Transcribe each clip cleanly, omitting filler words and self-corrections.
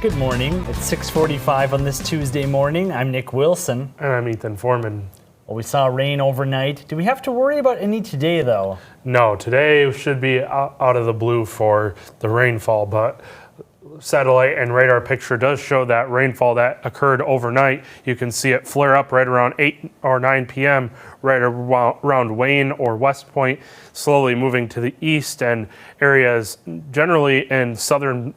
Good morning. It's 6:45 on this Tuesday morning. I'm Nick Wilson. And I'm Ethan Foreman. Well, we saw rain overnight. Do we have to worry about any today, though? No, today should be out of the blue for the rainfall, but satellite and radar picture does show that rainfall that occurred overnight. You can see it flare up right around 8 or 9 p.m. right around Wayne or West Point, slowly moving to the east, and areas generally in southern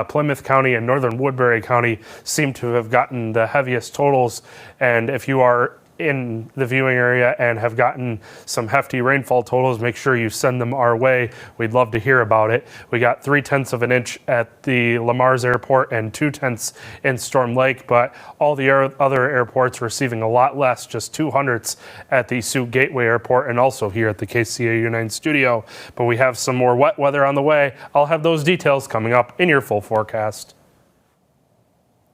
Plymouth County and northern Woodbury County seem to have gotten the heaviest totals. And if you are in the viewing area and have gotten some hefty rainfall totals, make sure you send them our way. We'd love to hear about it. We got 0.3 of an inch at the Lamar's Airport and 0.2 in Storm Lake, but all the other airports receiving a lot less, just 0.02 at the Sioux Gateway Airport and also here at the KCAU-9 studio. But we have some more wet weather on the way. I'll have those details coming up in your full forecast.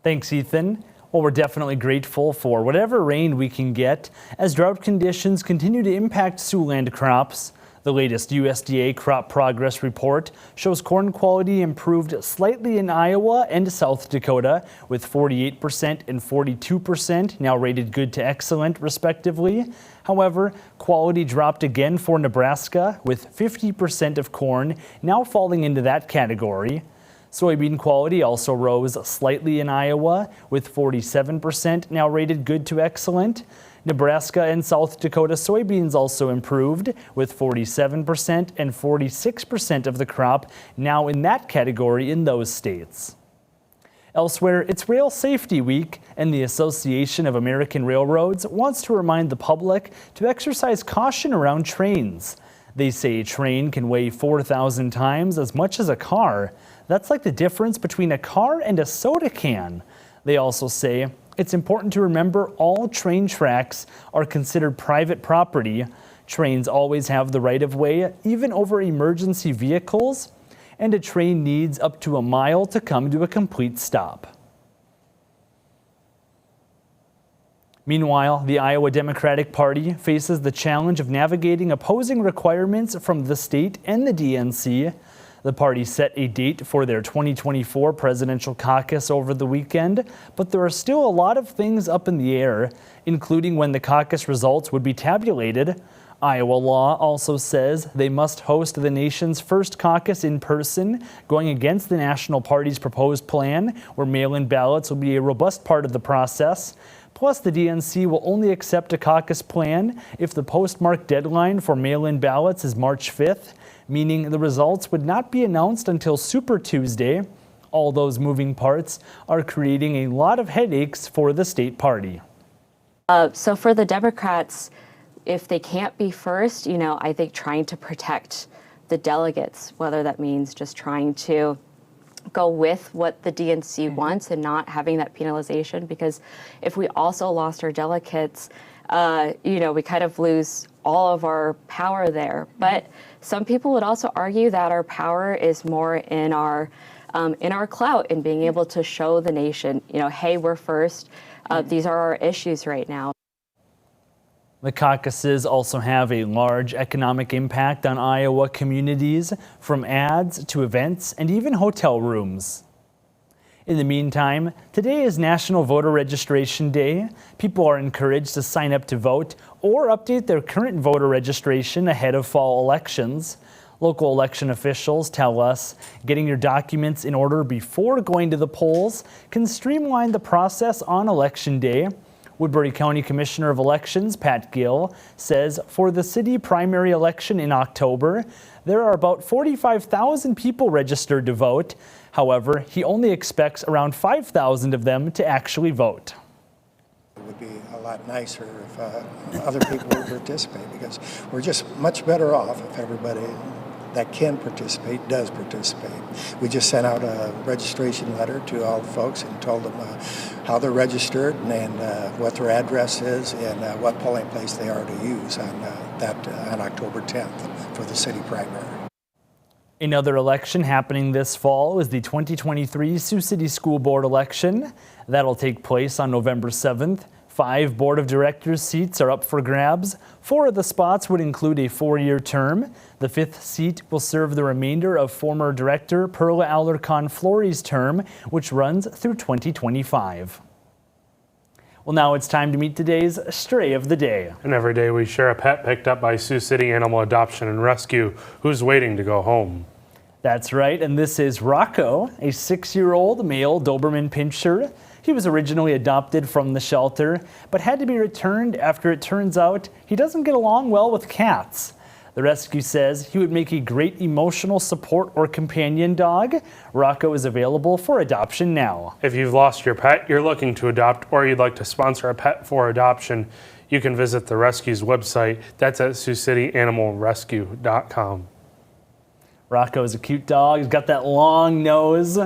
Thanks, Ethan. Well, we're definitely grateful for whatever rain we can get as drought conditions continue to impact Siouxland crops. The latest USDA crop progress report shows corn quality improved slightly in Iowa and South Dakota, with 48% and 42% now rated good to excellent, respectively. However, quality dropped again for Nebraska, with 50% of corn now falling into that category. Soybean quality also rose slightly in Iowa, with 47% now rated good to excellent. Nebraska and South Dakota soybeans also improved, with 47% and 46% of the crop now in that category in those states. Elsewhere, it's Rail Safety Week, and the Association of American Railroads wants to remind the public to exercise caution around trains. They say a train can weigh 4,000 times as much as a car. That's like the difference between a car and a soda can. They also say it's important to remember all train tracks are considered private property. Trains always have the right of way, even over emergency vehicles, and a train needs up to a mile to come to a complete stop. Meanwhile, the Iowa Democratic Party faces the challenge of navigating opposing requirements from the state and the DNC. The party set a date for their 2024 presidential caucus over the weekend, but there are still a lot of things up in the air, including when the caucus results would be tabulated. Iowa law also says they must host the nation's first caucus in person, going against the national party's proposed plan, where mail-in ballots will be a robust part of the process. Plus, the DNC will only accept a caucus plan if the postmark deadline for mail-in ballots is March 5th, meaning the results would not be announced until Super Tuesday. All those moving parts are creating a lot of headaches for the state party. So for the Democrats, if they can't be first, I think trying to protect the delegates, whether that means just trying to go with what the DNC wants and not having that penalization, because if we also lost our delegates, we kind of lose all of our power there. But some people would also argue that our power is more in our clout and being able to show the nation, hey, we're first. These are our issues right now. The caucuses also have a large economic impact on Iowa communities, from ads to events and even hotel rooms. In the meantime, today is National Voter Registration Day. People are encouraged to sign up to vote or update their current voter registration ahead of fall elections. Local election officials tell us getting your documents in order before going to the polls can streamline the process on Election Day. Woodbury County Commissioner of Elections, Pat Gill, says for the city primary election in October, there are about 45,000 people registered to vote. However, he only expects around 5,000 of them to actually vote. It would be a lot nicer if other people would participate, because we're just much better off if everybody that can participate does participate. We just sent out a registration letter to all the folks and told them how they're registered and what their address is and what polling place they are to use on October 10th for the city primary. Another election happening this fall is the 2023 Sioux City School Board election. That'll take place on November 7th. 5 board of directors seats are up for grabs. 4 of the spots would include a 4-year term. The 5th seat will serve the remainder of former director Perla Alarcon-Flory's term, which runs through 2025. Well, now it's time to meet today's Stray of the Day. And every day we share a pet picked up by Sioux City Animal Adoption and Rescue who's waiting to go home. That's right, and this is Rocco, a 6-year-old male Doberman Pinscher. He was originally adopted from the shelter, but had to be returned after it turns out he doesn't get along well with cats. The rescue says he would make a great emotional support or companion dog. Rocco is available for adoption now. If you've lost your pet, you're looking to adopt, or you'd like to sponsor a pet for adoption, you can visit the rescue's website. That's at SiouxCityAnimalRescue.com. Rocco is a cute dog. He's got that long nose.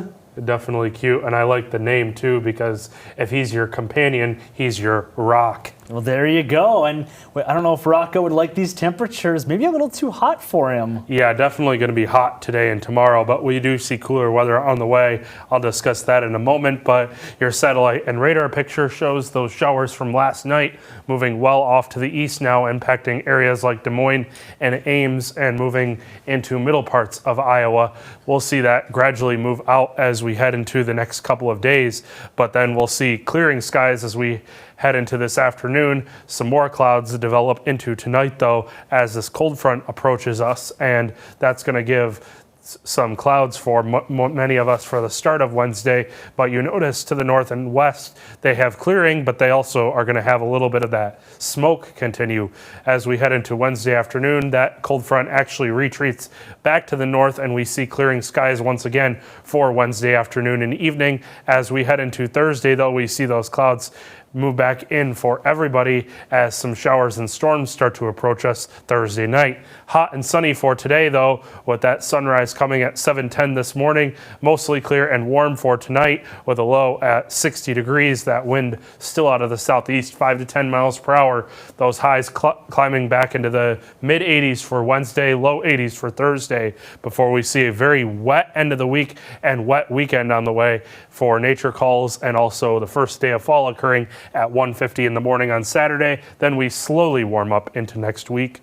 Definitely cute, and I like the name too because if he's your companion, he's your rock. Well, there you go. And I don't know if Rocco would like these temperatures. Maybe a little too hot for him. Yeah, definitely going to be hot today and tomorrow, but we do see cooler weather on the way. I'll discuss that in a moment, but your satellite and radar picture shows those showers from last night moving well off to the east now, impacting areas like Des Moines and Ames and moving into middle parts of Iowa. We'll see that gradually move out as we head into the next couple of days, but then we'll see clearing skies as we head into this afternoon. Some more clouds develop into tonight, though, as this cold front approaches us, and that's going to give some clouds for many of us for the start of Wednesday. But you notice to the north and west, they have clearing, but they also are going to have a little bit of that smoke continue. As we head into Wednesday afternoon, that cold front actually retreats back to the north, and we see clearing skies once again for Wednesday afternoon and evening. As we head into Thursday, though, we see those clouds move back in for everybody as some showers and storms start to approach us Thursday night. Hot and sunny for today, though, with that sunrise coming at 7:10 this morning. Mostly clear and warm for tonight with a low at 60 degrees. That wind still out of the southeast, 5 to 10 miles per hour. Those highs climbing back into the mid 80s for Wednesday, low 80s for Thursday, before we see a very wet end of the week and wet weekend on the way for nature calls, and also the first day of fall occurring at 1:50 in the morning on Saturday. Then we slowly warm up into next week.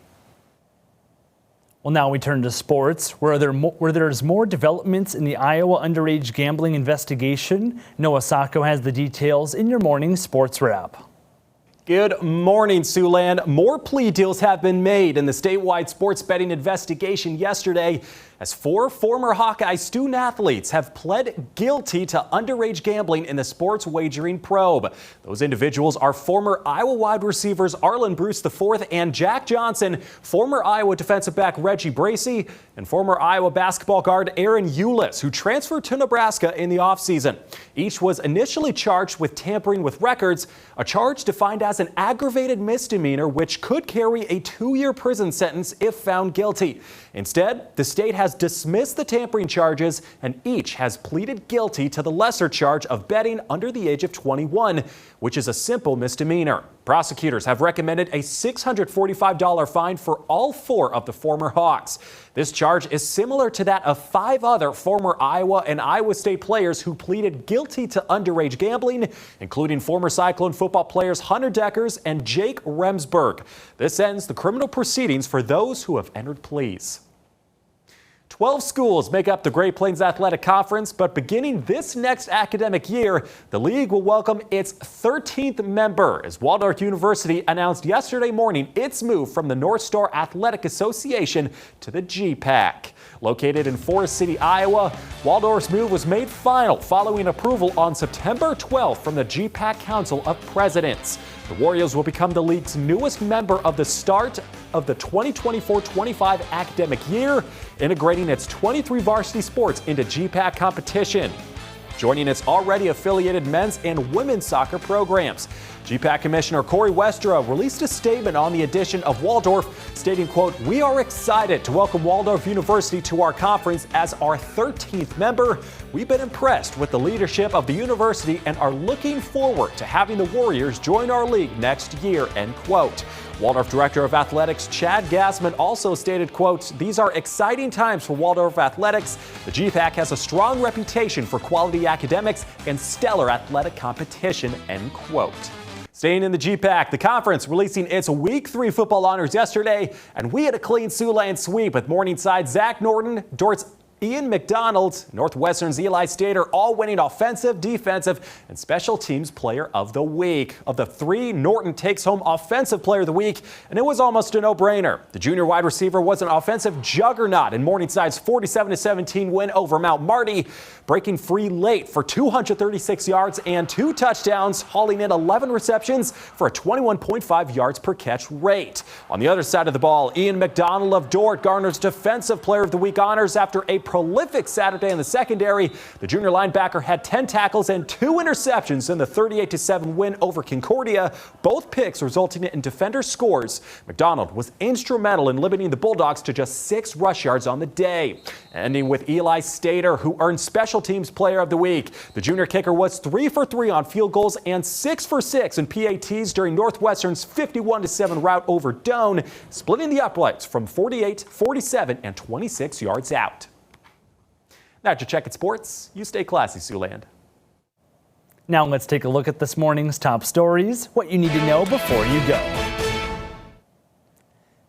Well, now we turn to sports, where there's more developments in the Iowa underage gambling investigation. Noah Sacco has the details in your morning sports wrap. Good morning, Siouxland. More plea deals have been made in the statewide sports betting investigation yesterday, as 4 former Hawkeye student athletes have pled guilty to underage gambling in the sports wagering probe. Those individuals are former Iowa wide receivers Arlen Bruce IV and Jack Johnson, former Iowa defensive back Reggie Bracey, and former Iowa basketball guard Aaron Eulis, who transferred to Nebraska in the offseason. Each was initially charged with tampering with records, a charge defined as an aggravated misdemeanor which could carry a 2-year prison sentence if found guilty. Instead, the state has dismissed the tampering charges, and each has pleaded guilty to the lesser charge of betting under the age of 21, which is a simple misdemeanor. Prosecutors have recommended a $645 fine for all 4 of the former Hawks. This charge is similar to that of 5 other former Iowa and Iowa State players who pleaded guilty to underage gambling, including former Cyclone football players Hunter Deckers and Jake Remsburg. This ends the criminal proceedings for those who have entered pleas. 12 schools make up the Great Plains Athletic Conference, but beginning this next academic year, the league will welcome its 13th member, as Waldorf University announced yesterday morning its move from the North Star Athletic Association to the GPAC. Located in Forest City, Iowa, Waldorf's move was made final following approval on September 12th from the GPAC Council of Presidents. The Warriors will become the league's newest member of the start of the 2024-25 academic year, integrating its 23 varsity sports into GPAC competition, joining its already affiliated men's and women's soccer programs. GPAC Commissioner Corey Westra released a statement on the addition of Waldorf, stating, quote, "We are excited to welcome Waldorf University to our conference as our 13th member. We've been impressed with the leadership of the university and are looking forward to having the Warriors join our league next year," end quote. Waldorf Director of Athletics Chad Gassman also stated, quote, "These are exciting times for Waldorf Athletics. The GPAC has a strong reputation for quality academics and stellar athletic competition," end quote. Staying in the GPAC, the conference releasing its Week 3 football honors yesterday, and we had a clean Siouxland sweep with Morningside Zach Norton, Dort's Ian McDonald, Northwestern's Eli Stater, all winning Offensive, Defensive, and Special Teams Player of the Week. Of the three, Norton takes home Offensive Player of the Week, and it was almost a no-brainer. The junior wide receiver was an offensive juggernaut in Morningside's 47-17 win over Mount Marty, breaking free late for 236 yards and 2 touchdowns, hauling in 11 receptions for a 21.5 yards per catch rate. On the other side of the ball, Ian McDonald of Dort garners Defensive Player of the Week honors after a prolific Saturday in the secondary. The junior linebacker had 10 tackles and 2 interceptions in the 38-7 win over Concordia, both picks resulting in defender scores. McDonald was instrumental in limiting the Bulldogs to just 6 rush yards on the day. Ending with Eli Stater, who earned Special Teams Player of the Week. The junior kicker was 3 for 3 on field goals and 6 for 6 in PATs during Northwestern's 51-7 rout over Doane, splitting the uprights from 48, 47, and 26 yards out. Now to check at sports, you stay classy, Siouxland. Now let's take a look at this morning's top stories, what you need to know before you go.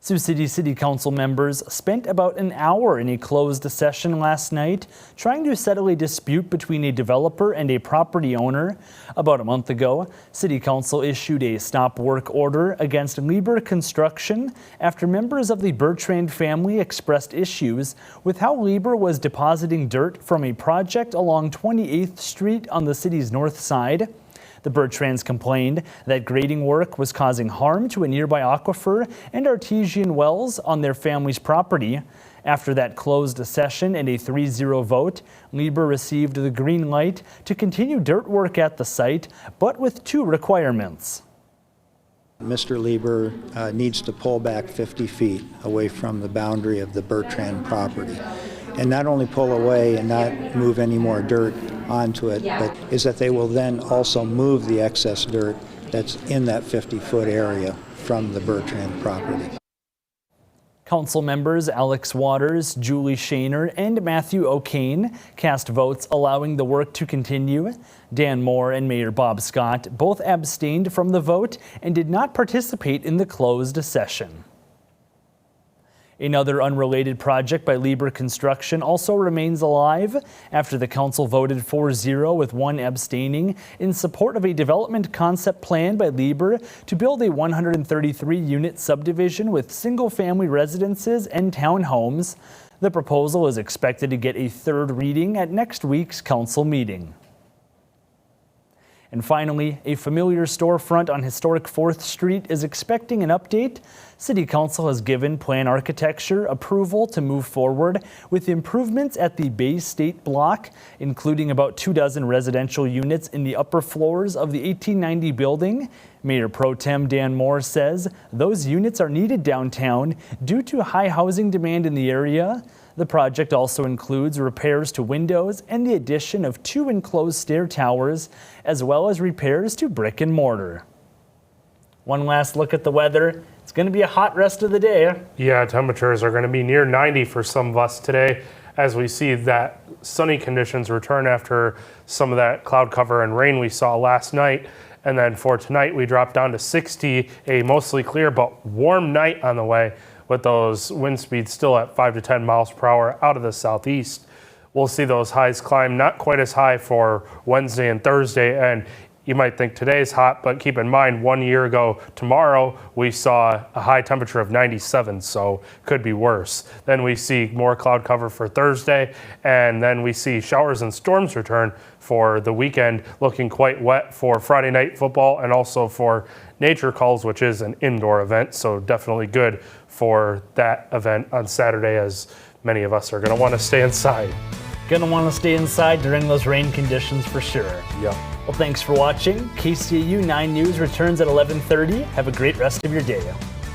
Sioux City Council members spent about an hour in a closed session last night trying to settle a dispute between a developer and a property owner. About a month ago, City Council issued a stop work order against Lieber Construction after members of the Bertrand family expressed issues with how Lieber was depositing dirt from a project along 28th Street on the city's north side. The Bertrands complained that grading work was causing harm to a nearby aquifer and artesian wells on their family's property. After that closed session and a 3-0 vote, Lieber received the green light to continue dirt work at the site, but with 2 requirements. Mr. Lieber needs to pull back 50 feet away from the boundary of the Bertrand property. And not only pull away and not move any more dirt onto it, but is that they will then also move the excess dirt that's in that 50-foot area from the Bertrand property. Council members Alex Waters, Julie Shaner, and Matthew O'Kane cast votes allowing the work to continue. Dan Moore and Mayor Bob Scott both abstained from the vote and did not participate in the closed session. Another unrelated project by Lieber Construction also remains alive after the council voted 4-0 with 1 abstaining in support of a development concept plan by Lieber to build a 133-unit subdivision with single-family residences and townhomes. The proposal is expected to get a 3rd reading at next week's council meeting. And finally, a familiar storefront on historic 4th Street is expecting an update. City Council has given plan architecture approval to move forward with improvements at the Bay State block, including about 24 residential units in the upper floors of the 1890 building. Mayor Pro Tem Dan Moore says those units are needed downtown due to high housing demand in the area. The project also includes repairs to windows and the addition of 2 enclosed stair towers, as well as repairs to brick and mortar. One last look at the weather. It's going to be a hot rest of the day. Yeah, temperatures are going to be near 90 for some of us today as we see that sunny conditions return after some of that cloud cover and rain we saw last night. And then for tonight, we drop down to 60, a mostly clear but warm night on the way, with those wind speeds still at 5 to 10 miles per hour out of the southeast. We'll see those highs climb not quite as high for Wednesday and Thursday. And you might think today's hot, but keep in mind 1 year ago tomorrow, we saw a high temperature of 97, so could be worse. Then we see more cloud cover for Thursday, and then we see showers and storms return for the weekend, looking quite wet for Friday night football and also for Nature Calls, which is an indoor event, so definitely good for that event on Saturday, as many of us are going to want to stay inside. Going to want to stay inside during those rain conditions for sure. Yeah. Well, thanks for watching. KCAU 9 News returns at 11:30. Have a great rest of your day.